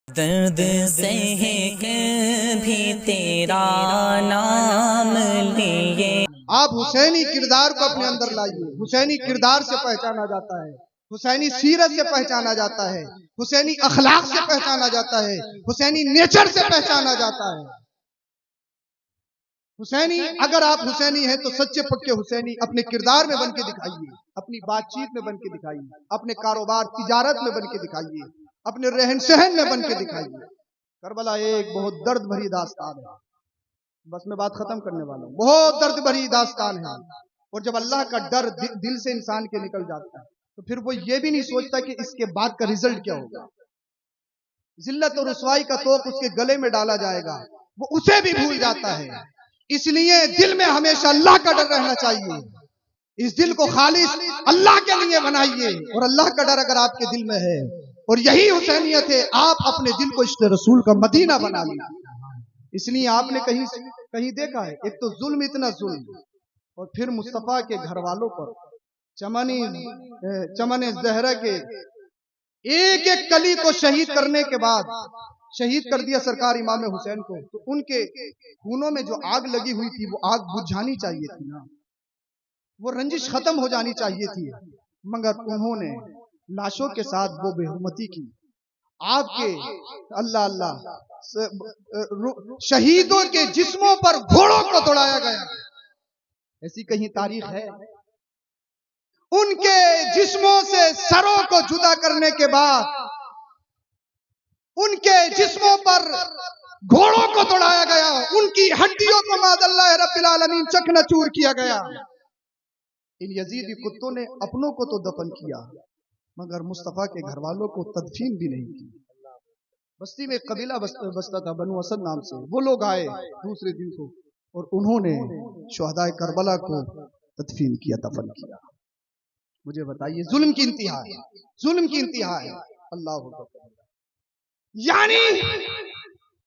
درد سہ بھی تیرا نام لیے۔ آپ حسینی کردار کو اپنے اندر لائیے۔ حسینی کردار سے پہچانا جاتا ہے، حسینی سیرت سے پہچانا جاتا ہے، حسینی اخلاق سے پہچانا جاتا ہے، حسینی نیچر سے پہچانا جاتا ہے۔ حسینی، اگر آپ حسینی ہیں تو سچے پکے حسینی اپنے کردار میں بن کے دکھائیے، اپنی بات چیت میں بن کے دکھائیے، اپنے کاروبار تجارت میں بن کے دکھائیے، اپنے رہن سہن میں بن کے دکھائیے۔ کربلا ایک بہت درد بھری داستان ہے، بس میں بات ختم کرنے والا ہوں۔ بہت درد بھری داستان ہے، اور جب اللہ کا ڈر دل سے انسان کے نکل جاتا ہے تو پھر وہ یہ بھی نہیں سوچتا کہ اس کے بعد کا ریزلٹ کیا ہوگا۔ ذلت اور رسوائی کا توق اس کے گلے میں ڈالا جائے گا، وہ اسے بھی بھول جاتا ہے۔ اس لیے دل میں ہمیشہ اللہ کا ڈر رہنا چاہیے۔ اس دل کو خالص اللہ کے لیے بنائیے، اور اللہ کا ڈر اگر آپ کے دل میں ہے، اور یہی حسینیت ہے، آپ اپنے دل کو عشق رسول کا مدینہ بنا لیجیے۔ اس لیے آپ نے کہیں دیکھا ہے، ایک تو ظلم، اتنا ظلم، اور پھر مصطفیٰ کے گھر والوں پر چمن زہرا کے ایک ایک کلی کو شہید کرنے کے بعد شہید کر دیا سرکار امام حسین کو، تو ان کے خونوں میں جو آگ لگی ہوئی تھی وہ آگ بجھانی چاہیے تھی نا، وہ رنجش ختم ہو جانی چاہیے تھی، مگر انہوں نے لاشوں کے ساتھ وہ بے حرمتی کی۔ آپ کے اللہ شہیدوں کے جسموں پر گھوڑوں کو دوڑایا گیا، ایسی کہیں تاریخ ہے؟ ان کے جسموں سے سروں کو جدا کرنے کے بعد ان کے جسموں پر گھوڑوں کو دوڑایا گیا، ان کی ہڈیوں کو معاذ اللہ رب العالمین چکنا چور کیا گیا۔ ان یزیدی کتوں نے اپنوں کو تو دفن کیا، مگر مصطفیٰ کے گھر والوں کو تدفین بھی نہیں کی۔ بستی میں ایک قبیلہ بستا تھا، بنو اسد نام سے، وہ لوگ آئے دوسرے دن کو، اور انہوں نے شہداء کربلا کو تدفین کیا، دفن کیا۔ مجھے بتائیے، ظلم کی انتہا ہے، ظلم کی انتہا ہے۔ اللہ اکبر۔ یعنی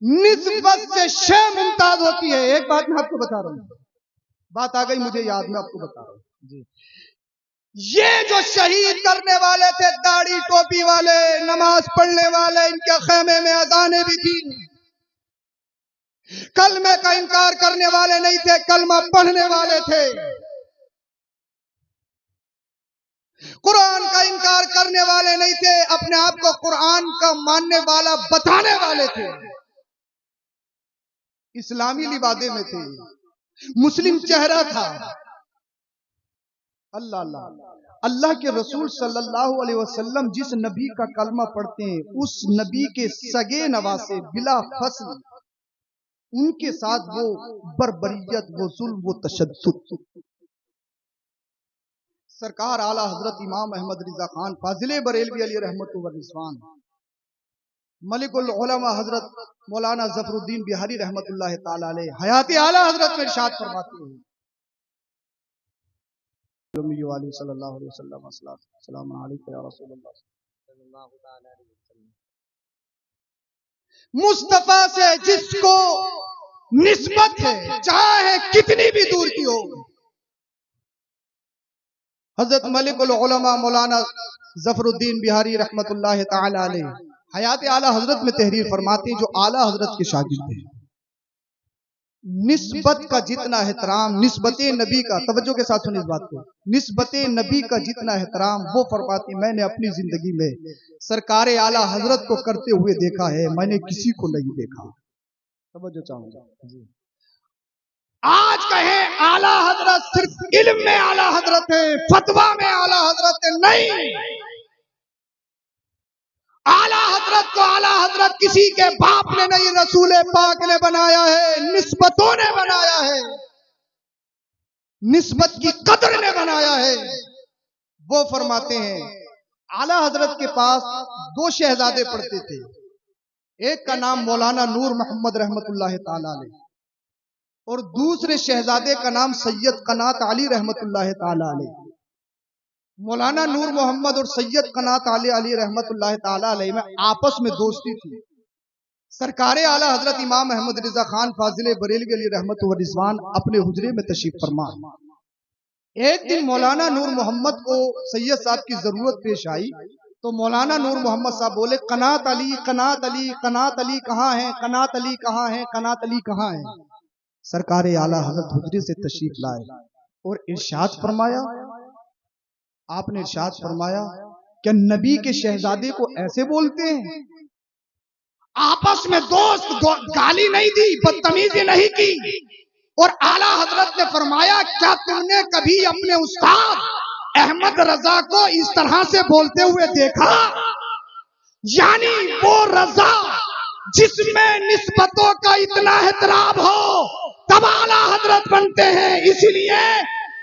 نسبت سے شے ممتاز ہوتی ہے۔ ایک بات میں آپ کو بتا رہا ہوں، بات آ گئی مجھے یاد، میں آپ کو بتا رہا ہوں۔ یہ جو شہید کرنے والے تھے، داڑھی ٹوپی والے، نماز پڑھنے والے، ان کے خیمے میں اذانیں بھی تھی، کلمے کا انکار کرنے والے نہیں تھے، کلمہ پڑھنے والے تھے، قرآن کا انکار کرنے والے نہیں تھے، اپنے آپ کو قرآن کا ماننے والا بتانے والے تھے، اسلامی لبادے میں تھے، مسلم چہرہ تھا۔ اللہ کے رسول صلی اللہ علیہ وسلم جس نبی کا کلمہ پڑھتے ہیں، اس نبی کے سگے نواسے بلا فصل ان کے ساتھ وہ بربریت، وہ ظلم، وہ تشدد۔ سرکار اعلیٰ حضرت امام احمد رضا خان فاضل بریلوی علیہ رحمت و رضوان، ملک العلماء حضرت مولانا ظفر الدین بہاری رحمت اللہ تعالی علیہ حیات اعلیٰ حضرت میں ارشاد فرماتے ہیں، صلی اللہ علیہ وسلم، السلام علیکم یا رسول اللہ صلی اللہ علیہ وسلم۔ مصطفیٰ سے جس کو نسبت ہے، چاہے کتنی بھی دور کی ہو، حضرت ملک العلماء مولانا ظفر الدین بہاری رحمت اللہ تعالی علیہ حیات اعلیٰ حضرت میں تحریر فرماتے ہیں، جو اعلیٰ حضرت کے شاگرد ہیں، نسبت کا جتنا احترام، نسبت نبی کا، توجہ کے ساتھ سنیں اس بات کو، نسبت نبی کا جتنا احترام وہ فرماتی میں نے اپنی زندگی میں سرکار اعلیٰ حضرت کو کرتے ہوئے دیکھا ہے، میں نے کسی کو نہیں دیکھا۔ توجہ چاہوں گا۔ آج کہیں اعلیٰ حضرت صرف علم میں اعلیٰ حضرت ہے، فتویٰ میں اعلیٰ حضرت ہے، نہیں، اعلیٰ حضرت کو اعلیٰ حضرت کسی کے باپ نے نہیں، رسول پاک نے بنایا ہے، نسبتوں نے بنایا ہے، نسبت کی قدر نے بنایا ہے۔ وہ فرماتے ہیں اعلیٰ حضرت کے پاس دو شہزادے پڑھتے تھے، ایک کا نام مولانا نور محمد رحمت اللہ تعالی علیہ، اور دوسرے شہزادے کا نام سید قنات علی رحمت اللہ تعالی علیہ۔ مولانا نور محمد اور سید قنات علی رحمت اللہ تعالی علیہ میں آپس میں دوستی تھی۔ سرکار اعلیٰ حضرت امام احمد رضا خان فاضل بریلوی علیہ رحمت و رضوان اپنے حجرے میں تشریف فرما، ایک دن مولانا نور محمد کو سید صاحب کی ضرورت پیش آئی، तो मौलाना नूर मोहम्मद साहब बोले, कनात अली कनात अली कनात अली कहाँ है, कनात अली कहाँ है, कनात अली कहाँ है। सरकार आला हजरत हुजरे से तशरीफ लाए और इरशाद फरमाया, आपने इरशाद फरमाया, क्या नबी के शहजादे को ऐसे बोलते हैं? आपस में दोस्त गाली नहीं दी, बदतमीजी नहीं की। और आला हजरत ने फरमाया, क्या तुमने कभी अपने उस्ताद अहमद रजा को इस तरह से बोलते हुए देखा? यानी वो रजा जिसमें निस्बतों का इतना एहतराम हो तब आला हजरत बनते हैं। इसीलिए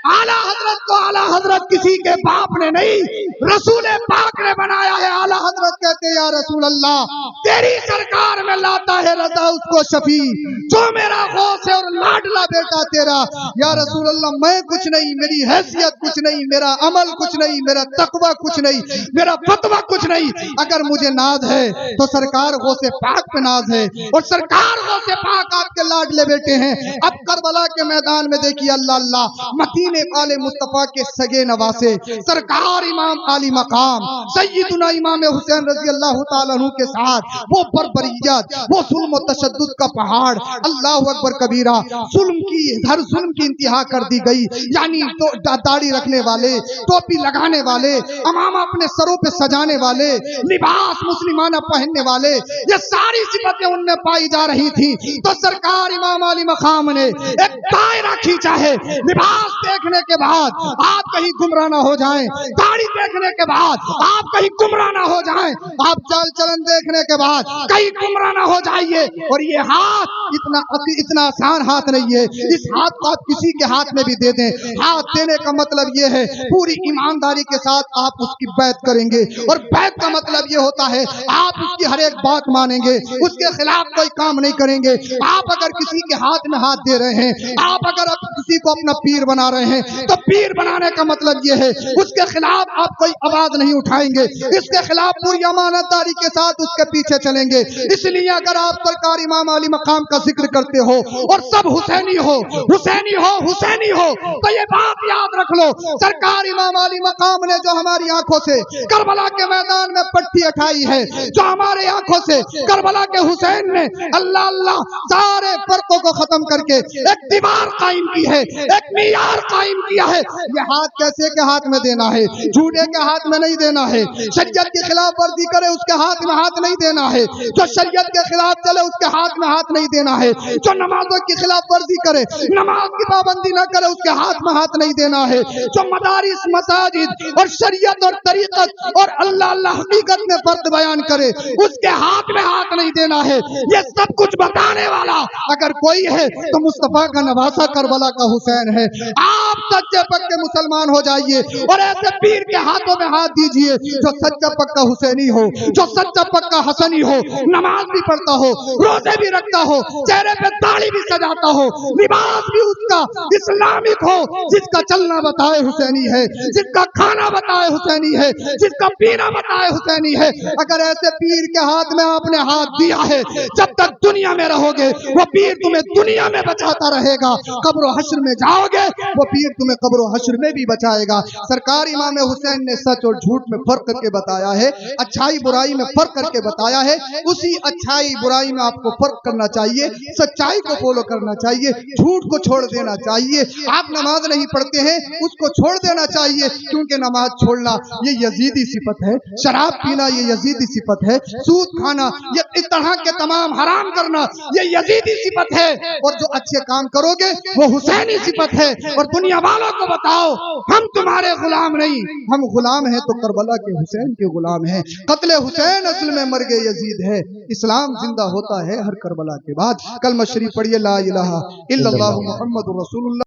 आला हजरत को आला हजरत किसी के बाप ने नहीं, रसूल पाक ने बनाया है। आला हजरत कहते हैं, या रसूल अल्लाह, तेरी सरकार में लाता है रजा उसको शफी जो मेरा गौस है और लाडला बेटा तेरा। या रसूल अल्लाह, मैं कुछ नहीं, मेरी हैसियत कुछ नहीं, मेरा अमल कुछ नहीं, मेरा तकवा कुछ नहीं, मेरा फतवा कुछ नहीं। अगर मुझे नाज है तो सरकार गौसे पाक पे नाज है, और सरकार गौसे पाक आपके लाडले बेटे हैं। अब करबला के मैदान में देखिए, अल्लाह अल्लाह, मदीने वाले मुस्तफा के सगे नवासे सरकार इमाम आली मकाम सैयदुना इमाम हुसैन रजी अल्लाह तआला अन्हु के साथ वो बर्बरियत, वो जुल्म और तशद्दुद का पहाड़, अल्लाह अकबर कबीरा, जुल्म की हर जुल्म की इंतहा कर दी गई। यानी तो दाढ़ी रखने वाले, टोपी लगाने वाले, अमामा अपने सरों पे सजाने वाले, लिबास मुस्लिमाना पहनने वाले, ये सारी सिफतें उनमें पाई जा रही थी। तो सरकार इमाम आली मकाम ने एक दायरा खींचा है। लिबास देखने के बाद आप कहीं गुमराह ना हो जाएं, दाढ़ी देखने के बाद आप कहीं गुमराह ना हो जाएं, आप चाल चलन देखने के बाद कहीं गुमराह ना हो जाइए। और ये हाथ इतना आसान हाथ नहीं है, इस हाथ को आप किसी के हाथ में भी दे दें। हाथ देने का मतलब ये है पूरी ईमानदारी के साथ आप उसकी बैत करेंगे, और बैत का मतलब ये होता है आप उसकी हर एक बात मानेंगे, उसके खिलाफ कोई काम नहीं करेंगे। आप अगर किसी के हाथ में हाथ दे रहे हैं, आप अगर किसी को अपना पीर बना रहे हैं, तो पीर बनाने का मतलब यह है उसके खिलाफ आप कोई आवाज नहीं उठाएंगे, इसके खिलाफ पूरी अमानतदारी के साथ उसके पीछे चलेंगे। इसलिए अगर आप सरकार इमाम अली मकाम का जिक्र करते हो और सब हुसैनी हो हुसैनी हो हुसैनी हो, तो ये बात याद रख लो, सरकार इमाम अली मकाम ने जो हमारी आंखों से करबला के मैदान में पट्टी उठाई है, जो हमारे आंखों से करबला के हुसैन ने अल्लाह अल्लाह सारे फर्कों को खत्म करके एक दीवार कायम की है, एक मियार कायम किया है। ये हाथ कैसे के हाथ में देना है, झूठे के हाथ में नहीं देना है। शरीयत की खिलाफ वर्जी करे उसके हाथ में हाथ नहीं देना है, जो शरीयत के खिलाफ चले उसके हाथ में हाथ नहीं देना है, जो नमाजों की खिलाफ वर्जी करे, नमाज की पाबंदी न करे उसके हाथ में हाथ नहीं देना है, जो मदारिस मसाजिद और शरीयत और तरीकत और अल्लाह अल्लाह हकीकत में फर्क बयान करे उसके हाथ में हाथ नहीं देना है। ये सब कुछ बताने वाला अगर कोई है तो मुस्तफा का नवासा करबला का हुसैन है। आप सच्चे पक्के मुसलमान हो जाइए और ऐसे पीर के हाथों में हाथ दीजिए जो सच्चा पक्का हुसैनी हो, जो सच्चा पक्का हसनी हो, नमाज भी पढ़ता हो, रोजे भी रखता हो, चेहरे पे दाढ़ी भी सजाता हो, लिबास भी उसका इस्लामिक हो, जिसका चलना बताए हुसैनी है, जिसका खाना बताए हुसैनी है, जिसका पीना बताए हुसैनी है। अगर ऐसे पीर के हाथ में आपने हाथ दिया है, जब तक दुनिया में रहोगे वो पीर तुम्हें दुनिया में बचाता रहेगा, कब्र हश्र में जाओगे वो पीर तुम्हें कब्र हश्र में भी बचाएगा। सरकार इमाम हुसैन ने सच और झूठ में फर्क करके बताया है, अच्छाई बुराई में फर्क करके बताया है। उसी अच्छाई बुराई में आपको फर्क करना चाहिए, सच्चाई को फॉलो करना चाहिए, झूठ को छोड़ देना चाहिए। आप नमाज नहीं पढ़ते हैं उसको छोड़ देना चाहिए, क्योंकि नमाज छोड़ना ये यजीदी सिफत है, शराब पीना ये यजीदी सिफत है, सूद खाना ये इस तरह के तमाम हराम करना ये यजीदी सिफत है, और जो अच्छे काम करोगे वो हुसैनी सिफत है। और दुनिया वालों को बताओ हम तुम्हारे गुलाम नहीं, हम गुलाम हैं तो करबला के हुसैन के गुलाम हैं। कत्ले हुसैन असल में मर गए यजीद है, इस्लाम जिंदा होता है हर करबला के बाद। कलमा शरीफ पढ़िए, ला इलाहा इल्लल्लाहु मुहम्मदुर रसूलुल्लाह।